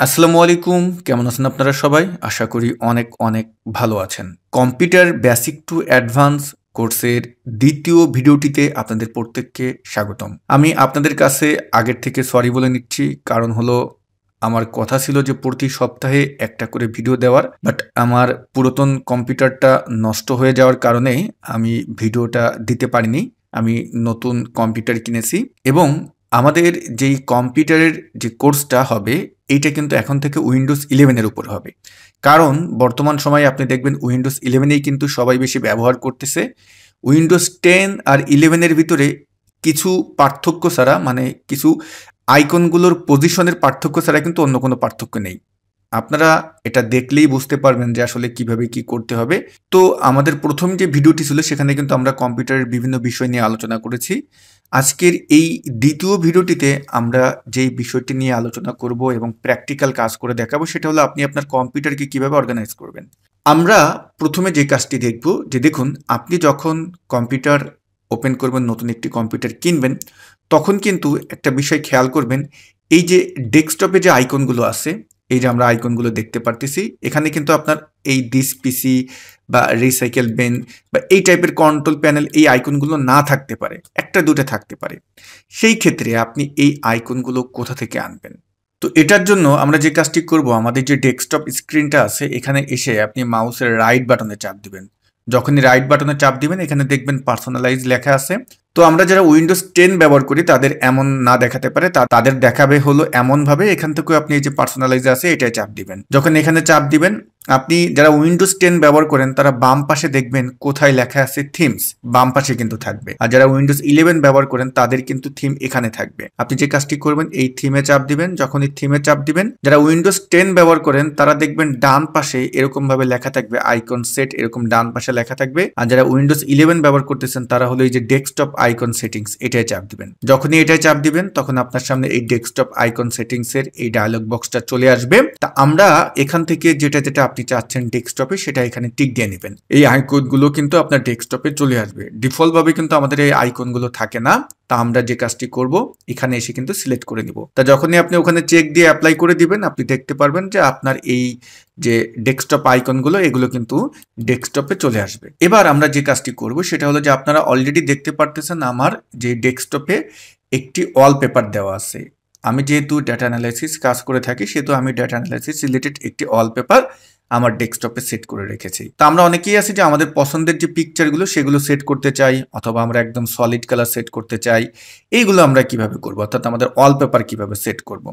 আসসালামু আলাইকুম। কেমন আছেন আপনারা সবাই? আশা করি অনেক, অনেক ভালো আছেন। কম্পিউটার বেসিক টু অ্যাডভান্স কোর্সের ২য় ভিডিওটিতে আপনাদের প্রত্যেককে স্বাগতম। আমি আপনাদের কাছে আগের থেকে সরি বলে নিচ্ছি। কারণ হলো আমার কথা ছিল যে প্রতি সপ্তাহে একটা করে ভিডিও দেওয়ার। বাট আমার পুরাতন কম্পিউটারটা নষ্ট হয়ে যাওয়ার কারণে আমি ভিডিওটা দিতে পারিনি। আমি নতুন কম্পিউটার কিনেছি এবং আমাদের যেই কম্পিউটারের যে কোর্সটা হবে এইটা কিন্তু এখন থেকে উইন্ডোজ 11 এর উপর হবে। কারণ বর্তমান সময়ে আপনি দেখবেন উইন্ডোজ 11 এই কিন্তু সবাই বেশি ব্যবহার করতেছে। উইন্ডোজ 10 আর 11 এর ভিতরে কিছু পার্থক্য ছাড়া মানে কিছু আইকনগুলোর পজিশনের পার্থক্য ছাড়া কিন্তু অন্য কোনো পার্থক্য নেই। আপনারা এটা দেখলেই বুঝতে পারবেন যে আসলে কিভাবে কি করতে হবে। তো আমাদের প্রথম যে ভিডিওটি ছিল সেখানে কিন্তু আমরা কম্পিউটারের বিভিন্ন বিষয় নিয়ে আলোচনা করেছি। আজকের এই ২য় ভিডিওটিতে আমরা যেই বিষয়টি নিয়ে আলোচনা করব এবং প্র্যাকটিক্যাল কাজ করে দেখাবো সেটা হলো আপনি আপনার কম্পিউটারকে কিভাবে অর্গানাইজ করবেন। আমরা প্রথমে যে কাজটি দেখব যে দেখুন আপনি যখন কম্পিউটার ওপেন করবেন, নতুন একটি কম্পিউটার কিনবেন, তখন কিন্তু একটা বিষয় খেয়াল করবেন, এই যে ডেস্কটপে যে আইকনগুলো আছে, এই যে আমরা আইকনগুলো দেখতে পারতেছি, এখানে কিন্তু আপনার এই দিস পিসি বা রিসাইকেল বেন বা এই টাইপের কন্ট্রোল প্যানেল এই আইকনগুলো না থাকতে পারে, একটা দুটো থাকতে পারে। সেই ক্ষেত্রে আপনি এই আইকনগুলো কোথা থেকে আনবেন? তো এটার জন্য আমরা যে কাজটি করব, আমাদের যে ডেস্কটপ স্ক্রিনটা আছে এখানে এসে আপনি মাউসের রাইট বাটনে চাপ দিবেন। যখনই রাইট বাটনে চাপ দিবেন এখানে দেখবেন পার্সোনালাইজ লেখা আছে। তো আমরা যারা উইন্ডোজ 10 ব্যবহার করি তাদের এমন না দেখাতে পারে, তাদের দেখাবে হলো এমনভাবে, এখান থেকেও আপনি এই যে পার্সোনালাইজ আছে এটাই চাপ দিবেন। যখন এখানে চাপ দিবেন, আপনি যারা উইন্ডোজ 10 ব্যবহার করেন তারা বাম পাশে দেখবেন কোথায় লেখা আছে থিমস, বাম পাশে কিন্তু থাকবে। আর যারা উইন্ডোজ 11 ব্যবহার করেন তাদের কিন্তু থিম এখানে থাকবে। আপনি যে কাজটি করবেন এই থিমে চাপ দিবেন। যখন এই থিমে চাপ দিবেন, যারা উইন্ডোজ 10 ব্যবহার করেন তারা দেখবেন ডান পাশে এরকম ভাবে লেখা থাকবে আইকন সেট, এরকম ডান পাশে লেখা থাকবে। আর যারা উইন্ডোজ 11 ব্যবহার করতেছেন তারা হলো এই যে ডেস্কটপ আইকন সেটিংস, এটাই চাপ দিবেন। যখনই এটাই চাপ দিবেন তখন আপনার সামনে এই ডেস্কটপ আইকন সেটিংস এর এই ডায়লগ বক্সটা চলে আসবে। তা আমরা এখান থেকে যেটা যেটা আপনি চাচ্ছেন ডেস্কটপে সেটা এখানে টিক দিয়ে নেবেন। এই আইকনগুলো কিন্তু আপনার ডেস্কটপে চলে আসবে। ডিফল্ট ভাবে কিন্তু আমাদের এই আইকনগুলো থাকে না। তা আমরা যে কাজটি করব এখানে এসে কিন্তু সিলেক্ট করে নিব। তা যখনই আপনি ওখানে চেক দিয়ে অ্যাপ্লাই করে দিবেন আপনি দেখতে পারবেন যে আপনার এই যে ডেস্কটপ আইকনগুলো এগুলো কিন্তু ডেস্কটপে চলে আসবে। এবার আমরা যে কাজটি করব সেটা হলো যে আপনারা অলরেডি দেখতে পারতেছেন আমার যে ডেস্কটপে একটি ওয়ালপেপার দেওয়া আছে। আমি যেহেতু ডেটা অ্যানালাইসিস কাজ করে থাকি সেহেতু আমি ডেটা অ্যানালাইসিস রিলেটেড একটি ওয়ালপেপার আমার ডেস্কটপে সেট করে রেখেছি। তো আমরা অনেকেই আছি যে আমাদের পছন্দের যে পিকচারগুলো সেগুলো সেট করতে চাই, অথবা আমরা একদম সলিড কালার সেট করতে চাই। এইগুলো আমরা কিভাবে করব, অর্থাৎ আমাদের ওয়ালপেপার কিভাবে সেট করব।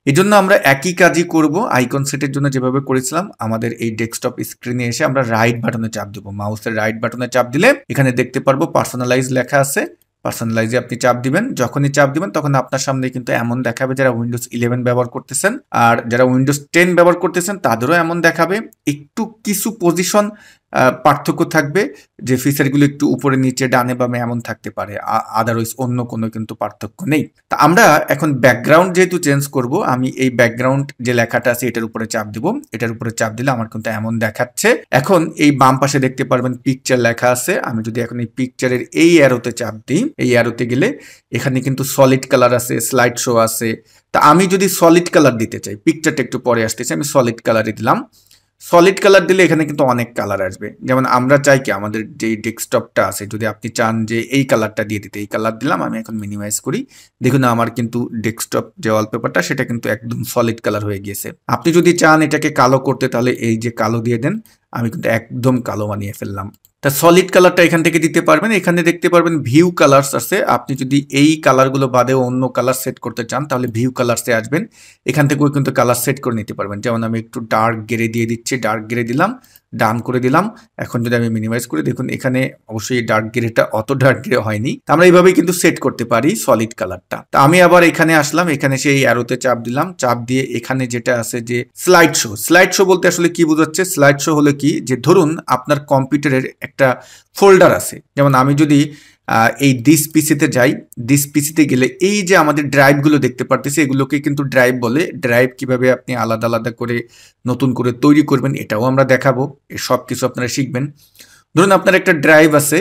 এজন্য আমরা একই কাজই করব আইকন সেটের জন্য যেভাবে করেছিলাম। আমাদের এই ডেস্কটপ স্ক্রিনে এসে আমরা রাইট বাটনে চাপ দেব। মাউসের রাইট বাটনে চাপ দিলে এখানে দেখতে পারবো পার্সোনালাইজ লেখা আছে। পার্সোনালাইজে আপনি চাপ দিবেন। যখনই চাপ দিবেন তখন আপনার সামনে কিন্তু এমন দেখাবে যারা উইন্ডোজ 11 ব্যবহার করতেছেন, আর যারা উইন্ডোজ 10 ব্যবহার করতেছেন তাদেরও এমন দেখাবে। একটু কিছু পজিশন পার্থক্য থাকবে, যে ফিচারগুলো একটু উপরে নিচে ডানে বামে এমন থাকতে পারে, আদারওয়াইজ অন্য কোনো কিন্তু পার্থক্য নেই। তা আমরা এখন ব্যাকগ্রাউন্ড যেহেতু চেঞ্জ করব, আমি এই ব্যাকগ্রাউন্ড যে লেখাটা আছে এটার উপরে চাপ দিব। এটার উপরে চাপ দিলে আমার কিন্তু এমন দেখাচ্ছে। এখন এই বাম পাশে দেখতে পারবেন পিকচার লেখা আছে। আমি যদি এখন এই পিকচারের এই অ্যারোতে চাপ দিই, এই অ্যারোতে গেলে এখানে কিন্তু সলিড কালার আছে, স্লাইড শো আছে। তা আমি যদি সলিড কালার দিতে চাই, পিকচারটা একটু পরে আসতেছে, আমি সলিড কালারে দিলাম। সলিড কালার দিলে এখানে কিন্তু অনেক কালার আসবে। যেমন আমরা চাই কি আমাদের যে ডেস্কটপটা আছে, যদি আপনি চান যে এই কালারটা দিয়ে দিতে, এই কালার দিলাম। আমি এখন মিনিমাইজ করি, দেখুন আমার কিন্তু ডেস্কটপ যে ওয়ালপেপারটা সেটা কিন্তু একদম সলিড কালার হয়ে গিয়েছে। আপনি যদি চান এটাকে কালো করতে তাহলে এই যে কালো দিয়ে দেন, আমি কিন্তু একদম কালো বানিয়ে ফেললাম। তা সলিড কালারটা এখান থেকে দিতে পারবেন। এখানে দেখতে পারবেন ভিউ কালার্স আছে। আপনি যদি এই কালারগুলো বাদেও অন্য কালার সেট করতে চান তাহলে ভিউ কালার্সে আসবেন। এখান থেকেও কিন্তু কালার সেট করে নিতে পারবেন। যেমন আমি একটু ডার্ক গ্রে দিয়ে দিচ্ছি, ডার্ক গ্রে দিলাম, ডান করে দিলাম। এখন যদি আমি মিনিমাইজ করি দেখুন এখানে অবশ্যই ডার্ক গ্রেটা অত ডার্ক গ্রে হয়নি। আমরা এইভাবেই কিন্তু সেট করতে পারি সলিড কালারটা। তা আমি আবার এখানে আসলাম, এখানে সেই অ্যারোতে চাপ দিলাম। চাপ দিয়ে এখানে যেটা আছে যে স্লাইড শো, স্লাইড শো বলতে আসলে কি বোঝাচ্ছে? স্লাইড শো হলো কি, যে ধরুন আপনার কম্পিউটারের একটা ফোল্ডার আছে। যেমন আমি যদি এই দিস পিসিতে যাই, দিস পিসিতে গেলে এই যে আমাদের ড্রাইভগুলো দেখতে পারতেছি এগুলোকে কিন্তু ড্রাইভ বলে। ড্রাইভ কিভাবে আপনি আলাদা আলাদা করে নতুন করে তৈরি করবেন এটাও আমরা দেখাবো। এই সব কিছু আপনারা শিখবেন। ধরুন আপনার একটা ড্রাইভ আছে,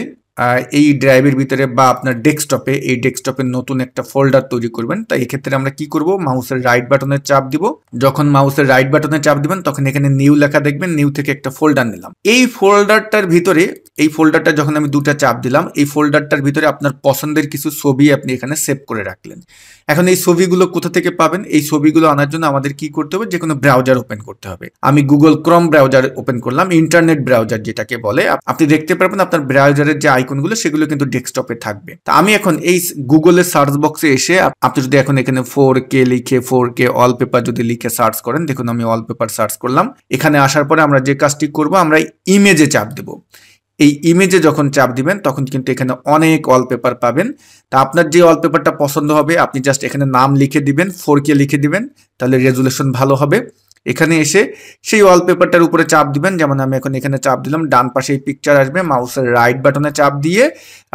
এই ড্রাইভের ভিতরে বা আপনার ডেস্কটপে এই ডেস্কটপের নতুন একটা ফোল্ডার তৈরি করবেন। তাই এক্ষেত্রে আমরা কি করব, মাউসের রাইট বাটনে চাপ দিব। যখন মাউসের রাইট বাটনে চাপ দিবেন তখন এখানে নিউ লেখা দেখবেন, নিউ থেকে একটা ফোল্ডার নিলাম। এই ফোল্ডারটার ভিতরে, এই ফোল্ডারটা যখন আমি দুটা চাপ দিলাম, এই ফোল্ডারটার ভিতরে আপনার পছন্দের কিছু ছবি আপনি এখানে সেভ করে রাখলেন। এখন এই ছবিগুলো কোথা থেকে পাবেন? এই ছবিগুলো আনার জন্য আমাদের কি করতে হবে, যে কোনো ব্রাউজার ওপেন করতে হবে। আমি গুগল ক্রোম ব্রাউজার ওপেন করলাম, ইন্টারনেট ব্রাউজার যেটাকে বলে। আপনি দেখতে পারবেন আপনার ব্রাউজারের যে আইকনগুলো সেগুলো কিন্তু ডেস্কটপে থাকবে। তা আমি এখন এই গুগলের সার্চ বক্সে এসে আপনি যদি এখন এখানে 4K লিখে 4K ওয়ালপেপার যদি লিখে সার্চ করেন, দেখুন আমি ওয়ালপেপার সার্চ করলাম। এখানে আসার পরে আমরা যে কাজটি করব, আমরা ইমেজে চাপ দেব। এই ইমেজে যখন চাপ দিবেন তখন কিন্তু এখানে অনেক ওয়ালপেপার পাবেন। তা আপনার যে ওয়ালপেপারটা পছন্দ হবে আপনি জাস্ট এখানে নাম লিখে দিবেন, 4K লিখে দিবেন, তাহলে রেজুলেশন ভালো হবে। এখানে এসে সেই ওয়ালপেপারটার উপরে চাপ দিবেন। যেমন আমি এখন এখানে চাপ দিলাম, ডান পাশে এই পিকচার আসবে, মাউসের রাইট বাটনে চাপ দিয়ে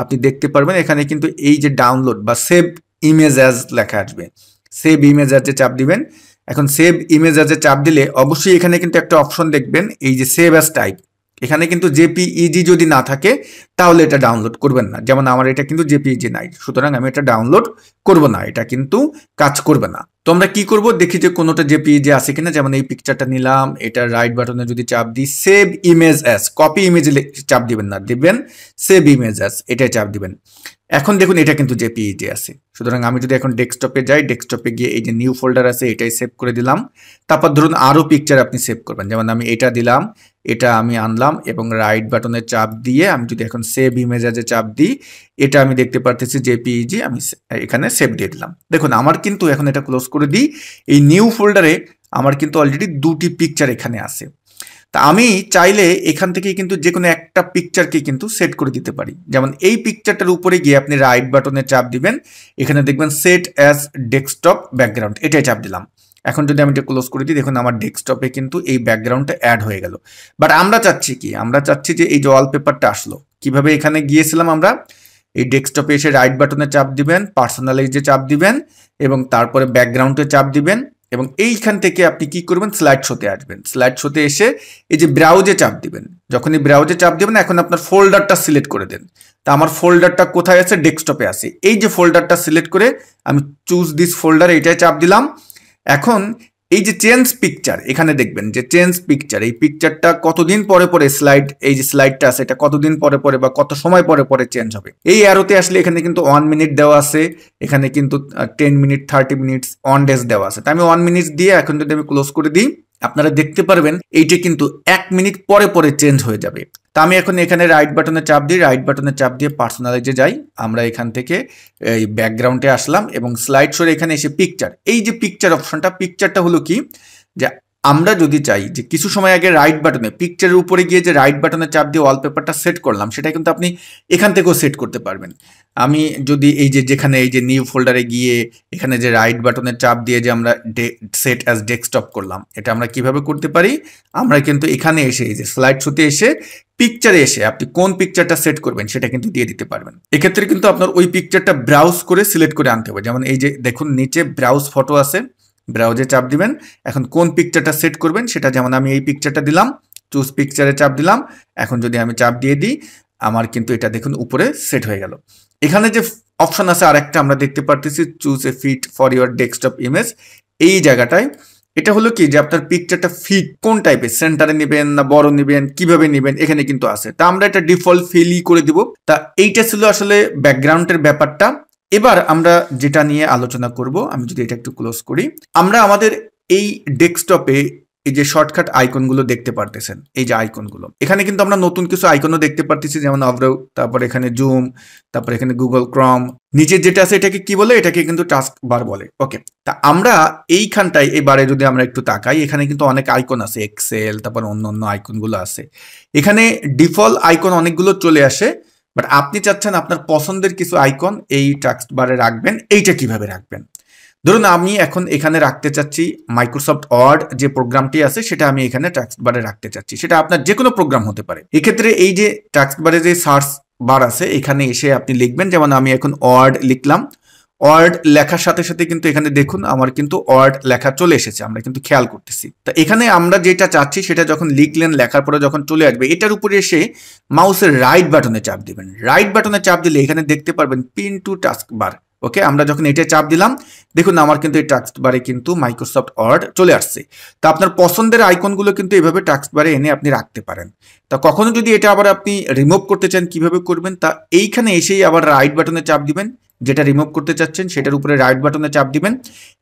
আপনি দেখতে পারবেন এখানে কিন্তু এই যে ডাউনলোড বা সেভ ইমেজ অ্যাজ লেখা আসবে। সেভ ইমেজ অ্যাজে চাপ দিবেন। এখন সেভ ইমেজ অ্যাজে চাপ দিলে অবশ্যই এখানে কিন্তু একটা অপশন দেখবেন, এই যে সেভ অ্যাজ টাইপ। এখানে কিন্তু জেপিইজি যদি না থাকে তাহলে এটা ডাউনলোড করবেন না। যেমন আমার এটা কিন্তু জেপিইজি নাই, সুতরাং আমি এটা ডাউনলোড করব না, এটা কিন্তু কাজ করবে না। তো আমরা কি করব, দেখি যে কোনোটা জেপিইজি আছে কিনা। যেমন এই পিকচারটা নিলাম, এটা রাইট বাটনে যদি চাপ দিই, সেভ ইমেজ অ্যাজ, কপি ইমেজে চাপ দিবেন না, দিবেন সেভ ইমেজ অ্যাজ, এটাই চাপ দিবেন। এখন দেখুন এটা কিন্তু জেপিইজি আছে। সুতরাং আমি যদি এখন ডেস্কটপে যাই, ডেস্কটপে গিয়ে এই যে নিউ ফোল্ডার আছে এটাই সেভ করে দিলাম। তারপর ধরুন আরও পিকচার আপনি সেভ করবেন, যেমন আমি এটা দিলাম, এটা আমি আনলাম এবং রাইট বাটনে চাপ দিয়ে আমি যদি এখন সেভ ইমেজ অ্যাজে চাপ দিই, এটা আমি দেখতে পারতেছি জেপিইজি, আমি এখানে সেভ দিয়ে দিলাম। দেখুন আমার কিন্তু এখন এটা ক্লোজ করে দিই, এই নিউ ফোল্ডারে আমার কিন্তু অলরেডি দুটি পিকচার এখানে আছে। তা আমি চাইলে এখান থেকে কিন্তু যে কোনো একটা পিকচারকে কিন্তু সেট করে দিতে পারি। যেমন এই পিকচারটার উপরে গিয়ে আপনি রাইট বাটনে চাপ দিবেন, এখানে দেখবেন সেট অ্যাজ ডেস্কটপ ব্যাকগ্রাউন্ড, এটাই চাপ দিলাম। এখন যদি আমি এটা ক্লোজ করে দিই, দেখুন আমার ডেস্কটপে কিন্তু এই ব্যাকগ্রাউন্ডটা অ্যাড হয়ে গেল। বাট আমরা চাচ্ছি কি, আমরা চাচ্ছি যে এই যে ওয়ালপেপারটা আসলো কিভাবে, এখানে গিয়েছিলাম আমরা, এই ডেস্কটপে এসে রাইট বাটনে চাপ দিবেন, পার্সোনালাইজে চাপ দিবেন এবং তারপরে ব্যাকগ্রাউন্ডে চাপ দিবেন এবং এইখান থেকে আপনি কি করবেন, স্লাইড শোতে আসবেন। স্লাইড শোতে এসে এই যে ব্রাউজে চাপ দিবেন। যখন এই ব্রাউজে চাপ দিবেন এখন আপনার ফোল্ডারটা সিলেক্ট করে দেন। তা আমার ফোল্ডারটা কোথায় আছে, ডেস্কটপে আছে। এই যে ফোল্ডারটা সিলেক্ট করে আমি চুজ দিস ফোল্ডার, এইটাই চাপ দিলাম। এখন এই যে চেঞ্জ পিকচার, এখানে দেখবেন যে চেঞ্জ পিকচার, এই পিকচারটা কতদিন পরে পরে স্লাইড, এই যে স্লাইডটা আছে এটা কতদিন পরে পরে বা কত সময় পরে পরে চেঞ্জ হবে। এই অ্যারোতে আসলে এখানে কিন্তু 1 মিনিট দেওয়া আছে, এখানে কিন্তু 10 মিনিট 30 মিনিটস অন ডেজ দেওয়া আছে। তাই আমি 1 মিনিট দিয়ে এখন যদি আমি ক্লোজ করে দিই, আপনারা দেখতে পারবেন এইটা কিন্তু 1 মিনিট পরে পরে চেঞ্জ হয়ে যাবে। তা আমি এখন এখানে রাইট বাটনে চাপ দিই, রাইট বাটনে চাপ দিয়ে পার্সোনালাইজে যাই, আমরা এখান থেকে এই ব্যাকগ্রাউন্ডে আসলাম এবং স্লাইড শোর এখানে এসে পিকচার, এই যে পিকচার অপশনটা, পিকচারটা হলো কি যে আমরা যদি চাই যে কিছু সময় আগে রাইট বাটনে পিকচারের উপরে গিয়ে যে রাইট বাটনে চাপ দিয়ে ওয়ালপেপারটা সেট করলাম, সেটা কিন্তু আপনি এখান থেকেও সেট করতে পারবেন। আমি যদি এই যে যেখানে এই যে নিউ ফোল্ডারে গিয়ে এখানে যে রাইট বাটনের চাপ দিয়ে যে আমরা সেট অ্যাজ ডেস্কটপ করলাম, এটা আমরা কিভাবে করতে পারি, আমরা কিন্তু এখানে এসে এই যে স্লাইড শোতে এসে পিকচারে এসে আপনি কোন পিকচারটা সেট করবেন সেটা কিন্তু দিয়ে দিতে পারবেন। এক্ষেত্রে কিন্তু আপনার ওই পিকচারটা ব্রাউজ করে সিলেক্ট করে আনতে হবে। যেমন এই যে দেখুন নিচে ব্রাউজ ফটো আছে, ব্রাউজে চাপ দিবেন, এখন কোন পিকচারটা সেট করবেন সেটা, যেমন আমি এই পিকচারটা দিলাম, চুজ পিকচারে চাপ দিলাম। এখন যদি আমি চাপ দিয়ে দিই, আমার কিন্তু এটা দেখুন উপরে সেট হয়ে গেল। এখানে যে অপশন আছে আরেকটা আমরা দেখতে পারতেছি, choose a fit for your desktop image, এই জায়গাটায় এটা হলো কি যে আপনার পিকচারটা ফিট কোন টাইপের, সেন্টারে নেবেন না বড় নেবেন, কিভাবে নেবেন, এখানে কিন্তু আছে। তা আমরা এটা ডিফল্ট ফিলই করে দিব। তা এইটা ছিল আসলে ব্যাকগ্রাউন্ডের ব্যাপারটা। এবার আমরা যেটা নিয়ে আলোচনা করব, আমি যদি এটা একটু ক্লোজ করি, আমরা আমাদের এই ডেস্কটপে এই যে শর্টকাট আইকনগুলো দেখতে পারতেছেন, এই যে আইকনগুলো, এখানে কিন্তু আমরা নতুন কিছু আইকনও দেখতে পারতেছি, যেমন অভ্রো, তারপর এখানে জুম, তারপর এখানে গুগল ক্রম, নিচে যেটা আছে এটাকে কি বলে, এটাকে কিন্তু টাস্ক বার বলে। ওকে, তা আমরা এইখানটায় এবারে যদি আমরা একটু তাকাই, এখানে কিন্তু অনেক আইকন আছে, এক্সেল, তারপর অন্য অন্য আইকনগুলো আছে। এখানে ডিফল্ট আইকন অনেকগুলো চলে আসে, বাট আপনি চাচ্ছেন আপনার পছন্দের কিছু আইকন এই টাস্ক বারে রাখবেন। এইটা কিভাবে রাখবেন, ধরুন আমি এখন এখানে রাখতে চাচ্ছি মাইক্রোসফট ওয়ার্ড যে প্রোগ্রামটি আছে সেটা আমি এখানে টাস্ক বারে রাখতে চাচ্ছি, সেটা আপনার যে কোনো প্রোগ্রাম হতে পারে। এক্ষেত্রে এই যে টাস্ক বারে যে সার্চ বার আছে এখানে এসে আপনি লিখবেন, যেমন আমি এখন ওয়ার্ড লিখলাম, ওয়ার্ড লেখার সাথে সাথে কিন্তু এখানে দেখুন আমার কিন্তু ওয়ার্ড লেখা চলে এসেছে, আমরা কিন্তু খেয়াল করতেছি। তা এখানে আমরা যেটা চাচ্ছি সেটা যখন লিখলেন, লেখার পরে যখন চলে আসবে, এটার উপরে এসে মাউসের রাইট বাটনে চাপ দিবেন। রাইট বাটনে চাপ দিলে এখানে দেখতে পারবেন পিন টু টাস্ক বার। ওকে, আমরা যখন এটা চাপ দিলাম, দেখুন আমার কিন্তু এই টাস্ক বারে কিন্তু মাইক্রোসফট ওয়ার্ড চলে আসছে। তা আপনার পছন্দের আইকনগুলো কিন্তু এভাবে টাস্ক বারে এনে আপনি রাখতে পারেন। তা কখনো যদি এটা আবার আপনি রিমুভ করতে চান, কিভাবে করবেন? তা এইখানে এসেই আবার রাইট বাটনে চাপ দিবেন, যেটা রিমুভ করতে চাচ্ছেন সেটার উপরে রাইট বাটনে চাপ দিবেন।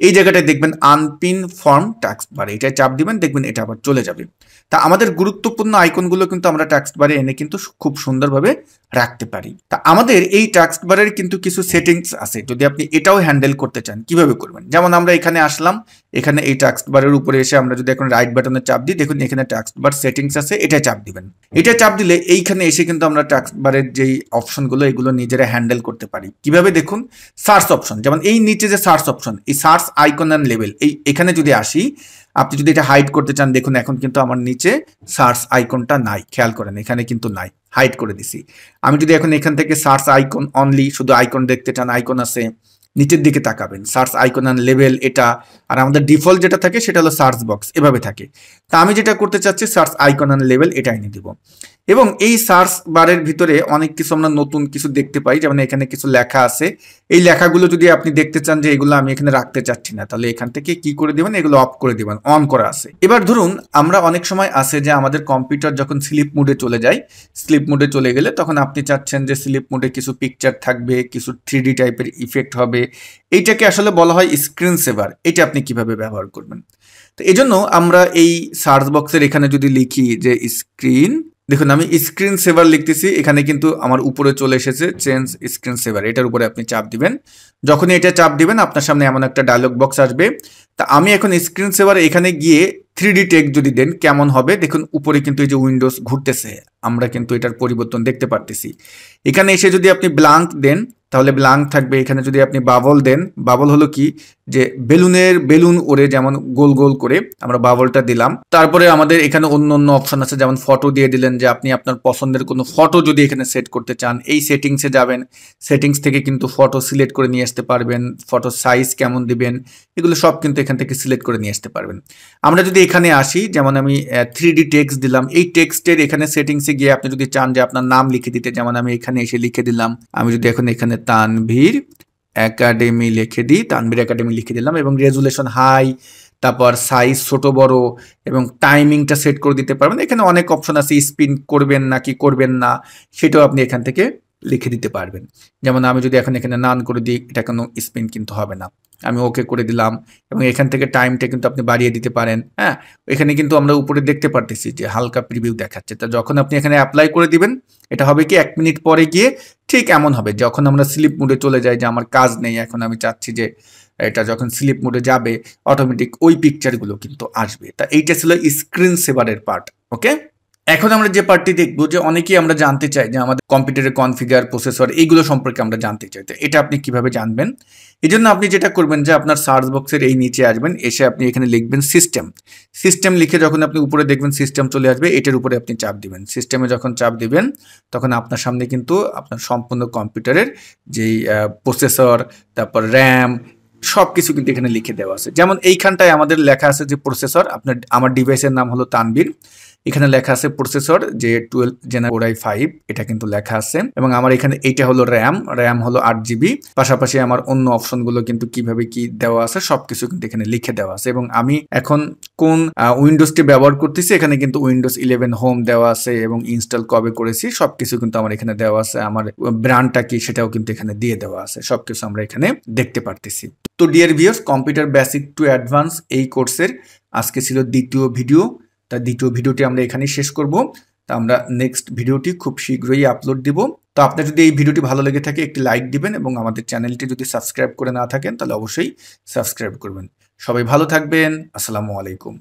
এই জায়গাটায় দেখবেন আনপিন ফর্ম টাস্ক বার, এটাই চাপ দিবেন, দেখবেন এটা আবার চলে যাবে। তা আমাদের গুরুত্বপূর্ণ আইকনগুলো কিন্তু আমরা টাস্ক বারে এনে কিন্তু খুব সুন্দরভাবে রাখতে পারি। তা আমাদের এই টাস্ক বারের কিন্তু কিছু সেটিংস আছে, যদি আপনি এটাও হ্যান্ডেল করতে চান কিভাবে করবেন। যেমন আমরা এখানে আসলাম, এখানে এই টাস্ক বারের উপরে এসে আমরা যদি এখন রাইট বাটনে চাপ দিই, দেখুন এখানে টাস্ক বার সেটিংস আছে, এটা চাপ দিবেন। এটা চাপ দিলে এইখানে এসে কিন্তু আমরা টাস্ক বারের যেই অপশনগুলো এগুলো নিজেরা হ্যান্ডেল করতে পারি। কিভাবে দেখুন, সার্চ অপশন, যেমন এই নিচে যে সার্চ অপশন, এই সার্চ আইকন অ্যান্ড লেবেল, এই এখানে যদি আসি, আপনি যদি এটা হাইড করতে চান, দেখুন এখন কিন্তু আমার নিচে সার্চ আইকনটা নাই, খেয়াল করেন এখানে কিন্তু নাই, হাইড করে দিছি। আমি যদি এখন এখান থেকে সার্চ আইকন অনলি, শুধু আইকন দেখতে চান, আইকন আছে, নিচের দিকে তাকাবেন, সার্চ আইকন অ্যান্ড লেবেল এটা, আর আমাদের ডিফল্ট যেটা থাকে সেটা হলো সার্চ বক্স, এভাবে থাকে। তা আমি যেটা করতে চাচ্ছি সার্চ আইকন অ্যান্ড লেবেল এটা এনে দিব। এবং এই সার্চ বারের ভিতরে অনেক কিছু আমরা নতুন কিছু দেখতে পাই, যেমন এখানে কিছু লেখা আছে, এই লেখাগুলো যদি আপনি দেখতে চান যে এগুলো আমি এখানে রাখতে চাচ্ছি না, তাহলে এখান থেকে কি করে দিবেন, এগুলো অফ করে দিবেন, অন করা আছে। এবার ধরুন আমরা অনেক সময় আছে যে আমাদের কম্পিউটার যখন স্লিপ মোডে চলে যায়, স্লিপ মোডে চলে গেলে তখন আপনি চাচ্ছেন যে স্লিপ মোডে কিছু পিকচার থাকবে, কিছু 3D টাইপের ইফেক্ট হবে, এইটাকে আসলে বলা হয় স্ক্রিন সেভার। এটা আপনি কিভাবে ব্যবহার করবেন? তো এজন্য আমরা এই সার্চ বক্সের এখানে যদি লিখি যে স্ক্রিন, দেখুন আমি স্ক্রিন সেভার লিখতেছি, এখানে কিন্তু আমার উপরে চলে এসেছে চেঞ্জ স্ক্রিন সেভার, এটার উপরে আপনি চাপ দিবেন। যখনই এটা চাপ দিবেন আপনার সামনে এমন একটা ডায়লগ বক্স আসবে। তা আমি এখন স্ক্রিন সেভার এখানে গিয়ে 3D টেক্সট যদি দেন কেমন হবে, দেখুন উপরে কিন্তু এই যে উইন্ডোজ ঘুরতেছে, আমরা কিন্তু এটার পরিবর্তন দেখতে পারতেছি। এখানে এসে যদি আপনি ব্ল্যাঙ্ক দেন তাহলে ব্ল্যাঙ্ক থাকবে, এখানে যদি আপনি বাবল দেন, বাবল হলো কি যে বেলুন ওড়ে যেমন গোল গোল করে, আমরা বাবলটা দিলাম। তারপরে আমাদের এখানে অন্য অন্য অপশন আছে, যেমন ফটো দিয়ে দিলেন, যে আপনি আপনার পছন্দের কোনো ফটো যদি এখানে সেট করতে চান, এই সেটিংসে যাবেন, সেটিংস থেকে কিন্তু ফটো সিলেক্ট করে নিয়ে আসতে পারবেন, ফটো সাইজ কেমন দিবেন এগুলো সব কিন্তু এখান থেকে সিলেক্ট করে নিয়ে আসতে পারবেন। আমরা যদি এখানে আসি, যেমন আমি 3D টেক্সট দিলাম, এই টেক্সটের এখানে সেটিংসে গিয়ে আপনি যদি চান যে আপনার নাম লিখে দিতে, যেমন আমি এখানে এসে লিখে দিলাম, আমি যদি এখন এখানে তানভীর একাডেমি লিখে দিই, তানভীর একাডেমি লিখে দিলাম, এবং রেজুলেশন হাই, তারপর সাইজ ছোট বড়, এবং টাইমিংটা সেট করে দিতে পারবেন। এখানে অনেক অপশন আছে, স্পিন করবেন নাকি করবেন না সেটাও আপনি এখান থেকে লিখে দিতে পারবেন। যেমন আমি যদি এখন এখানে নান করে দিই, এটা কোনো স্পিন কিন্তু হবে না, আমি ওকে করে দিলাম। এবং এখান থেকে টাইমটা কিন্তু আপনি বাড়িয়ে দিতে পারেন। হ্যাঁ, এখানে কিন্তু আমরা উপরে দেখতে পারতেছি যে হালকা প্রিভিউ দেখাচ্ছে। তা যখন আপনি এখানে অ্যাপ্লাই করে দিবেন, এটা হবে কি 1 মিনিট পরে গিয়ে ঠিক এমন হবে যখন আমরা স্লিপ মোডে চলে যাই, যে আমার কাজ নেই এখন, আমি চাচ্ছি যে এটা যখন স্লিপ মোডে যাবে অটোমেটিক ওই পিকচারগুলো কিন্তু আসবে। তা এইটা ছিল স্ক্রিন সেভারের পার্ট। ওকে, এখন আমরা যে পার্টটি দেখবো, যে অনেকেই আমরা জানতে চাই যে আমাদের কম্পিউটারের কনফিগার, প্রসেসর এইগুলো সম্পর্কে আমরা জানতে চাই। তো এটা আপনি কিভাবে জানবেন? এই জন্য আপনি যেটা করবেন যে আপনার সার্চ বক্সের এই নিচে আসবেন, এসে আপনি এখানে লিখবেন সিস্টেম। সিস্টেম লিখে যখন আপনি উপরে দেখবেন সিস্টেম চলে আসবে, এটার উপরে আপনি চাপ দিবেন। সিস্টেমে যখন চাপ দিবেন তখন আপনার সামনে কিন্তু আপনার সম্পূর্ণ কম্পিউটারের যেই প্রসেসর, তারপর র্যাম, সব কিছু কিন্তু এখানে লিখে দেওয়া আছে। যেমন এইখানটায় আমাদের লেখা আছে যে প্রসেসর, আমার ডিভাইসের নাম হলো তানভীর, এখানে লেখা আছে প্রসেসর যে 12 Gen Core i5, এটা কিন্তু লেখা আছে। এবং আমার এখানে এইটা হলো র্যাম হলো 8GB। পাশাপাশি আমার অন্য অপশনগুলো কিন্তু কিভাবে কি দেওয়া আছে সবকিছু কিন্তু এখানে লিখে দেওয়া আছে। এবং আমি এখন কোন উইন্ডোজটি ব্যবহার করতেছি, এখানে কিন্তু উইন্ডোজ 11 হোম দেওয়া আছে, এবং ইনস্টল কবে করেছি সবকিছু কিন্তু আমার এখানে দেওয়া আছে। আমার ব্র্যান্ডটা কি সেটাও কিন্তু এখানে দিয়ে দেওয়া আছে, সবকিছু আমরা এখানে দেখতে পারতেছি। তো dear viewers, computer basic to advance এই কোর্সের আজকে ছিল দ্বিতীয় ভিডিও। তার দ্বিতীয় ভিডিওটি আমরা এখানেই শেষ করব। তা আমরা নেক্সট ভিডিওটি খুব শীঘ্রই আপলোড দিব। তো আপনার যদি এই ভিডিওটি ভালো লেগে থাকে একটি লাইক দিবেন, এবং আমাদের চ্যানেলটি যদি সাবস্ক্রাইব করে না থাকেন তাহলে অবশ্যই সাবস্ক্রাইব করবেন। সবাই ভালো থাকবেন। আসসালামু আলাইকুম।